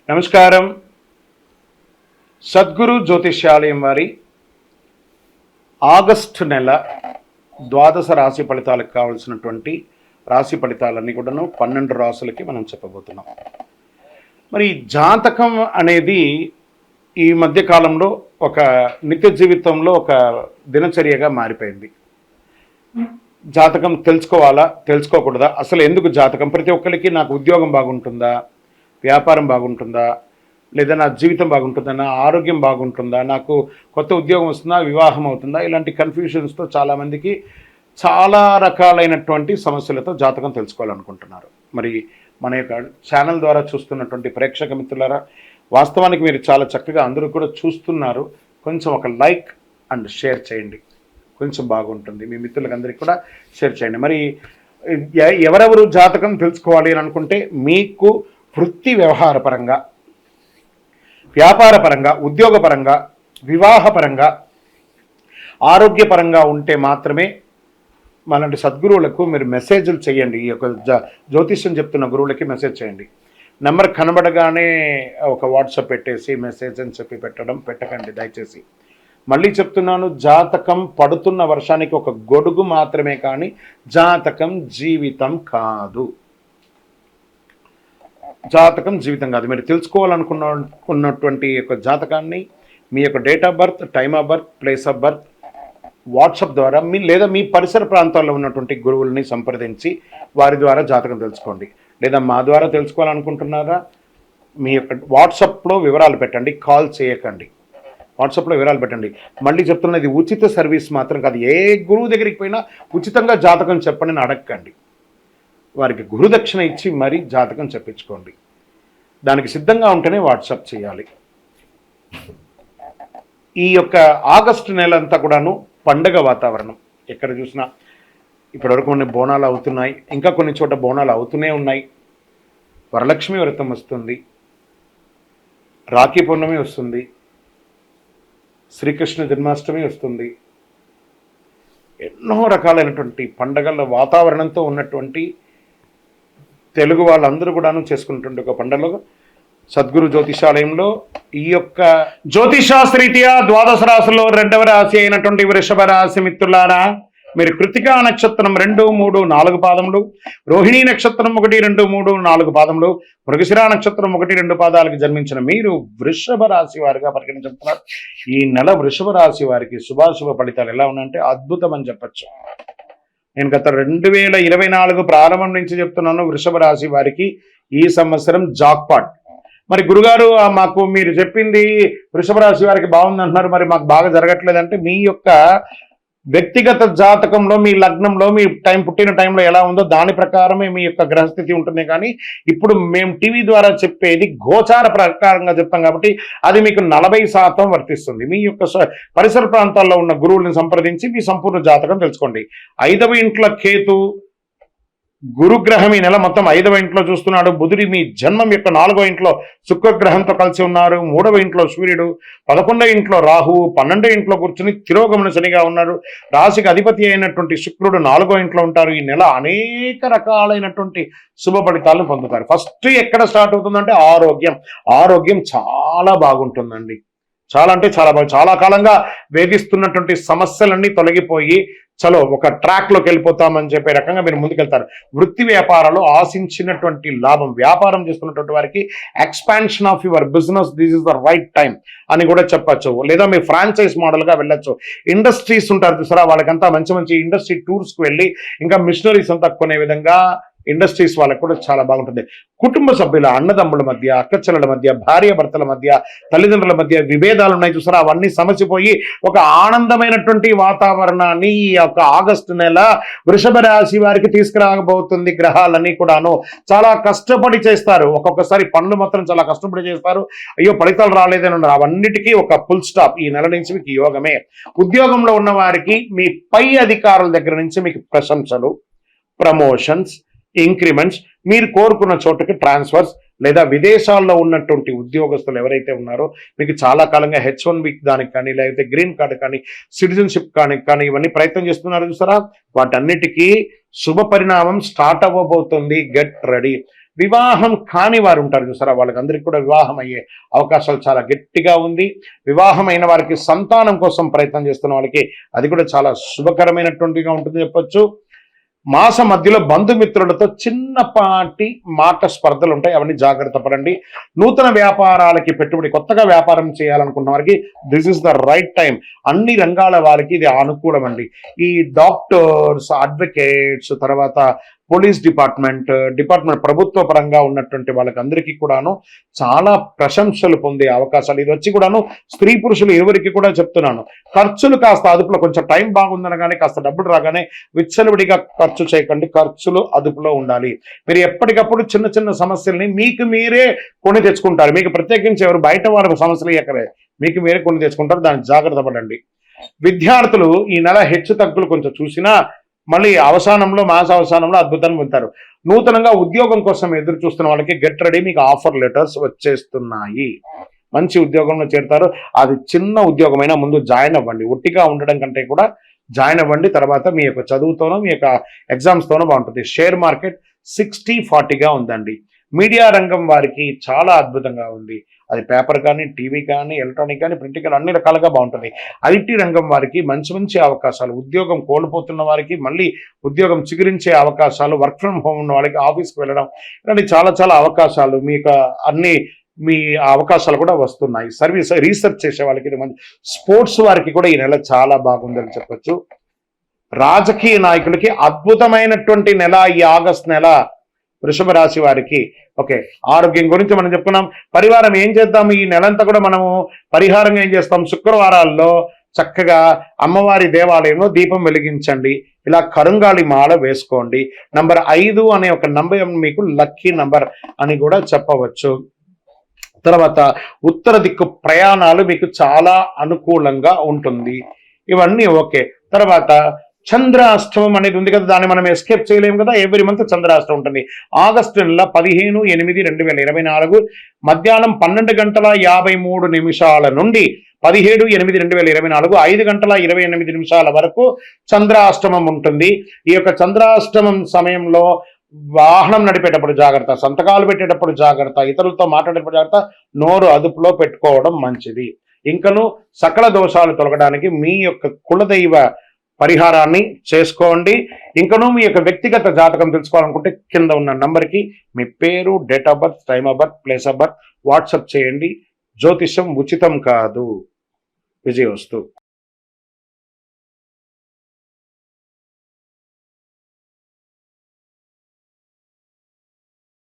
నమస్కారం. సద్గురు జ్యోతిష్యాలయం వారి ఆగస్టు నెల ద్వాదశ రాశి ఫలితాలకు కావాల్సినటువంటి రాశి ఫలితాలన్నీ కూడాను 12 రాశులకి మనం చెప్పబోతున్నాం. మరి జాతకం అనేది ఈ మధ్య కాలంలో ఒక నిత్య జీవితంలో ఒక దినచర్యగా మారిపోయింది. జాతకం తెలుసుకోవాలా, తెలుసుకోకూడదా, అసలు ఎందుకు జాతకం? ప్రతి ఒక్కరికి నాకు ఉద్యోగం బాగుంటుందా, వ్యాపారం బాగుంటుందా, లేదా నా జీవితం బాగుంటుందా, నా ఆరోగ్యం బాగుంటుందా, నాకు కొత్త ఉద్యోగం వస్తుందా, వివాహం అవుతుందా, ఇలాంటి కన్ఫ్యూషన్స్తో చాలామందికి చాలా రకాలైనటువంటి సమస్యలతో జాతకం తెలుసుకోవాలనుకుంటున్నారు. మరి మన యొక్క ఛానల్ ద్వారా చూస్తున్నటువంటి ప్రేక్షక మిత్రులారా, వాస్తవానికి మీరు చాలా చక్కగా అందరూ కూడా చూస్తున్నారు. కొంచెం ఒక లైక్ అండ్ షేర్ చేయండి, కొంచెం బాగుంటుంది. మీ మిత్రులందరికీ కూడా షేర్ చేయండి. మరి ఎవరెవరు జాతకం తెలుసుకోవాలి అని అనుకుంటే, మీకు వృత్తి వ్యవహారపరంగా, వ్యాపారపరంగా, ఉద్యోగపరంగా, వివాహపరంగా, ఆరోగ్యపరంగా ఉంటే మాత్రమే మనలాంటి సద్గురువులకు మీరు మెసేజ్లు చేయండి. ఈ యొక్క జ్యోతిష్యం చెప్తున్న గురువులకి మెసేజ్ చేయండి. నెంబర్ కనబడగానే ఒక వాట్సాప్ పెట్టేసి మెసేజ్ అని చెప్పి పెట్టకండి దయచేసి. మళ్ళీ చెప్తున్నాను, జాతకం పడుతున్న వర్షానికి ఒక గొడుగు మాత్రమే, కానీ జాతకం జీవితం కాదు. జాతకం జీవితం కాదు. మీరు తెలుసుకోవాలనుకున్నటువంటి యొక్క జాతకాన్ని మీ యొక్క date of birth, time of birth, place of birth WhatsApp ద్వారా లేదా మీ పరిసర ప్రాంతాల్లో ఉన్నటువంటి గురువుల్ని సంప్రదించి వారి ద్వారా జాతకం తెలుసుకోండి. లేదా మా ద్వారా తెలుసుకోవాలనుకుంటున్నారా, మీ యొక్క వాట్సాప్లో వివరాలు పెట్టండి, కాల్ చేయకండి. వాట్సాప్లో వివరాలు పెట్టండి. మళ్ళీ చెప్తున్నది ఉచిత సర్వీస్ మాత్రం కాదు. ఏ గురువు దగ్గరికి పోయినా ఉచితంగా జాతకం చెప్పండి అని అడగండి. వారికి గురుదక్షిణ ఇచ్చి మరీ జాతకం చెప్పించుకోండి. దానికి సిద్ధంగా ఉంటేనే వాట్సాప్ చేయాలి. ఈ యొక్క ఆగస్టు నెల అంతా కూడాను పండగ వాతావరణం. ఎక్కడ చూసినా ఇప్పటివరకు కొన్ని బోనాలు అవుతున్నాయి, ఇంకా కొన్ని చోట బోనాలు అవుతూనే ఉన్నాయి. వరలక్ష్మి వ్రతం వస్తుంది, రాఖీ పౌర్ణమి వస్తుంది, శ్రీకృష్ణ జన్మాష్టమి వస్తుంది. ఎన్నో రకాలైనటువంటి పండగల వాతావరణంతో ఉన్నటువంటి తెలుగు వాళ్ళందరూ కూడాను చేసుకున్నటువంటి ఒక పండుగలో సద్గురు జ్యోతిషాలయంలో ఈ యొక్క జ్యోతిషాస్త్రీత్యా ద్వాదశ రాశిలో 2వ రాశి అయినటువంటి వృషభ రాశి మిత్రులారా, మీరు కృతికా నక్షత్రం 2, 3, 4 పాదములు, రోహిణీ నక్షత్రం 1, 2, 3, 4 పాదములు, మృగశిర నక్షత్రం 1, 2 పాదాలకు జన్మించిన మీరు వృషభ రాశి వారిగా పరిగణించుతున్నారు. ఈ నెల వృషభ రాశి వారికి శుభాశుభ ఫలితాలు ఎలా ఉన్నాయంటే అద్భుతం అని చెప్పచ్చు. నేను గత 2024 ప్రారంభం నుంచి చెప్తున్నాను, వృషభ రాశి వారికి ఈ సంవత్సరం జాక్పాట్. మరి గురుగారు, మాకు మీరు చెప్పింది వృషభ రాశి వారికి బాగుంది అంటున్నారు, మరి మాకు బాగా జరగట్లేదంటే మీ యొక్క వ్యక్తిగత జాతకంలో, మీ లగ్నంలో, మీ పుట్టిన టైంలో ఎలా ఉందో దాని ప్రకారమే మీ యొక్క గ్రహస్థితి ఉంటుంది. కానీ ఇప్పుడు మేము టీవీ ద్వారా చెప్పేది గోచార ప్రకారంగా చెప్తాం కాబట్టి అది మీకు 40% వర్తిస్తుంది. మీ యొక్క పరిసర ప్రాంతాల్లో ఉన్న గురువులను సంప్రదించి మీ సంపూర్ణ జాతకం తెలుసుకోండి. 5వ ఇంట్లో కేతు, గురుగ్రహం ఈ నెల మొత్తం 5వ ఇంట్లో చూస్తున్నాడు. బుధుడి మీ జన్మం యొక్క 4వ ఇంట్లో శుక్రగ్రహంతో కలిసి ఉన్నారు. 3వ ఇంట్లో సూర్యుడు, 11వ ఇంట్లో రాహువు, 12వ ఇంట్లో కూర్చుని తిరోగమన శనిగా ఉన్నారు. రాశికి అధిపతి అయినటువంటి శుక్రుడు 4వ ఇంట్లో ఉంటారు. ఈ నెల అనేక రకాలైనటువంటి శుభ ఫలితాలను పొందుతారు. ఫస్ట్ ఎక్కడ స్టార్ట్ అవుతుందంటే ఆరోగ్యం చాలా బాగుంటుందండి. చాలా అంటే చాలా కాలంగా వేధిస్తున్నటువంటి సమస్యలన్నీ తొలగిపోయి చలో ఒక ట్రాక్లోకి వెళ్ళిపోతామని చెప్పే రకంగా మీరు ముందుకెళ్తారు. వృత్తి వ్యాపారాలు ఆశించినటువంటి లాభం, వ్యాపారం చేస్తున్నటువంటి వారికి expansion of your business, this is the right time అని కూడా చెప్పచ్చు. లేదా మీ ఫ్రాంచైజ్ మోడల్గా వెళ్ళొచ్చు. ఇండస్ట్రీస్ ఉంటారు చూసారా, వాళ్ళకంతా మంచి ఇండస్ట్రీ టూర్స్కి వెళ్ళి ఇంకా మిషనరీస్ అంతా కొనే విధంగా ఇండస్ట్రీస్ వాళ్ళకు కూడా చాలా బాగుంటుంది. కుటుంబ సభ్యుల, అన్నదమ్ముల మధ్య, అక్కచెల్లెల మధ్య, భార్య భర్తల మధ్య, తల్లిదండ్రుల మధ్య విభేదాలు ఉన్నాయి చూసారా, అవన్నీ సమసిపోయి ఒక ఆనందమైనటువంటి వాతావరణాన్ని ఈ యొక్క ఆగస్టు నెల వృషభ రాశి వారికి తీసుకురాబోతుంది. గ్రహాలన్నీ కూడాను చాలా కష్టపడి చేస్తారు. ఒక్కొక్కసారి పనులు మాత్రం చాలా కష్టపడి చేస్తారు. అయ్యో ఫలితాలు రాలేదని ఉన్నారు. అవన్నిటికీ ఒక ఫుల్ స్టాప్ ఈ నెల నుంచి మీకు యోగమే. ఉద్యోగంలో ఉన్న వారికి మీ పై అధికారుల దగ్గర నుంచి మీకు ప్రశంసలు, ప్రమోషన్స్, ఇంక్రిమెంట్స్, మీరు కోరుకున్న చోటుకి ట్రాన్స్ఫర్స్, లేదా విదేశాల్లో ఉన్నటువంటి ఉద్యోగస్తులు ఎవరైతే ఉన్నారో మీకు చాలా కాలంగా H1B దానికి కానీ, లేకపోతే గ్రీన్ కార్డు కానీ, సిటిజన్షిప్ కానీ ఇవన్నీ ప్రయత్నం చేస్తున్నారు చూసారా, వాటన్నిటికీ శుభ పరిణామం స్టార్ట్ అవ్వబోతుంది. Get ready. వివాహం కాని వారు ఉంటారు చూసారా, వాళ్ళకి అందరికీ కూడా వివాహం అయ్యే అవకాశాలు చాలా గట్టిగా ఉంది. వివాహమైన వారికి సంతానం కోసం ప్రయత్నం చేస్తున్న వాళ్ళకి అది కూడా చాలా శుభకరమైనటువంటిగా ఉంటుంది చెప్పొచ్చు. మాస మధ్యలో బంధుమిత్రులతో చిన్నపాటి మాట స్పర్ధలు ఉంటాయి, అవన్నీ జాగ్రత్త పడండి. నూతన వ్యాపారాలకి పెట్టుబడి, కొత్తగా వ్యాపారం చేయాలనుకున్న వారికి this is the right time. అన్ని రంగాల వారికి ఇది అనుకూలం అండి. ఈ డాక్టర్స్, అడ్వకేట్స్, తర్వాత పోలీస్ డిపార్ట్మెంట్ ప్రభుత్వ పరంగా ఉన్నటువంటి వాళ్ళకి అందరికీ కూడాను చాలా ప్రశంసలు పొందే అవకాశాలు. ఇది వచ్చి కూడాను స్త్రీ పురుషులు ఇరువురికి కూడా చెప్తున్నాను, ఖర్చులు కాస్త అదుపులో, కొంచెం టైం బాగుందనగానే కాస్త డబ్బులు రాగానే విచ్చలవిడిగా ఖర్చు చేయకండి, ఖర్చులు అదుపులో ఉండాలి. మీరు ఎప్పటికప్పుడు చిన్న చిన్న సమస్యల్ని మీకు మీరే కొని తెచ్చుకుంటారు. మీకు ప్రత్యేకించి ఎవరు బయట వాళ్ళ సమస్యలు ఎక్కడే, మీకు మీరే కొని తెచ్చుకుంటారు, దానికి జాగ్రత్త పడండి. విద్యార్థులు ఈ నెల హెచ్చు తగ్గులు కొంచెం చూసినా మళ్ళీ మాస అవసానంలో అద్భుతాన్ని పొందుతారు. నూతనంగా ఉద్యోగం కోసం ఎదురు చూస్తున్న వాళ్ళకి గెట్ రెడీ, మీకు ఆఫర్ లెటర్స్ వచ్చేస్తున్నాయి. మంచి ఉద్యోగంలో చేరుతారు. అది చిన్న ఉద్యోగమైనా ముందు జాయిన్ అవ్వండి. ఒట్టిగా ఉండడం కంటే కూడా జాయిన్ అవ్వండి. తర్వాత మీ యొక్క చదువుతోనో మీ యొక్క ఎగ్జామ్స్తోనో బాగుంటుంది. షేర్ మార్కెట్ 60-40గా ఉందండి. మీడియా రంగం వారికి చాలా అద్భుతంగా ఉంది. అది పేపర్ కానీ, టీవీ కానీ, ఎలక్ట్రానిక్ కానీ, ప్రింట్ కానీ అన్ని రకాలుగా బాగుంటుంది. ఐటీ రంగం వారికి మంచి మంచి అవకాశాలు, ఉద్యోగం కోల్పోతున్న వారికి మళ్ళీ ఉద్యోగం చిగురించే అవకాశాలు, వర్క్ ఫ్రమ్ హోమ్ ఉన్న వాళ్ళకి ఆఫీస్కి వెళ్ళడం, ఇలాంటి చాలా చాలా అవకాశాలు, మీకు మీ అవకాశాలు కూడా వస్తున్నాయి. రీసెర్చ్ చేసే వాళ్ళకి ఇది మంచి. స్పోర్ట్స్ వారికి కూడా ఈ నెల చాలా బాగుందని చెప్పొచ్చు. రాజకీయ నాయకులకి అద్భుతమైనటువంటి నెల ఈ ఆగస్ట్ నెల. వృషభ రాశి వారికి ఓకే, ఆరోగ్యం గురించి మనం చెప్పుకున్నాం. పరిహారం ఏం చేద్దాం ఈ నెలంతా కూడా మనము పరిహారంగా ఏం చేస్తాం, శుక్రవారాల్లో చక్కగా అమ్మవారి దేవాలయంలో దీపం వెలిగించండి. ఇలా కరుంగాళి మాల వేసుకోండి. నంబర్ 5 అనే ఒక నంబర్ మీకు లక్కీ నంబర్ అని కూడా చెప్పవచ్చు. తర్వాత ఉత్తర దిక్కు ప్రయాణాలు మీకు చాలా అనుకూలంగా ఉంటుంది. ఇవన్నీ ఓకే. తర్వాత చంద్రాష్టమం అనేది ఉంది కదా, దాన్ని మనం ఎస్కేప్ చేయలేము కదా. ఎవ్రీ మంత్ చంద్రాష్టమం ఉంటుంది. ఆగస్టు నెల 15/8/2024 మధ్యాహ్నం 12:53 నుండి 17/8/2024 5:28 వరకు చంద్రాష్టమం ఉంటుంది. ఈ యొక్క చంద్రాష్టమం సమయంలో వాహనం నడిపేటప్పుడు జాగ్రత్త, సంతకాలు పెట్టేటప్పుడు జాగ్రత్త, ఇతరులతో మాట్లాడేటప్పుడు జాగ్రత్త, నోరు అదుపులో పెట్టుకోవడం మంచిది. ఇంకను సకల దోషాలు తొలగడానికి మీ యొక్క కులదైవ పరిహారాన్ని చేసుకోండి. ఇంకనూ మీ యొక్క వ్యక్తిగత జాతకం తెలుసుకోవాలనుకుంటే కింద ఉన్న నంబర్కి మీ పేరు, date of birth, time of birth, place of birth WhatsApp చేయండి. జ్యోతిషం ఉచితం కాదు. విజయోస్తు.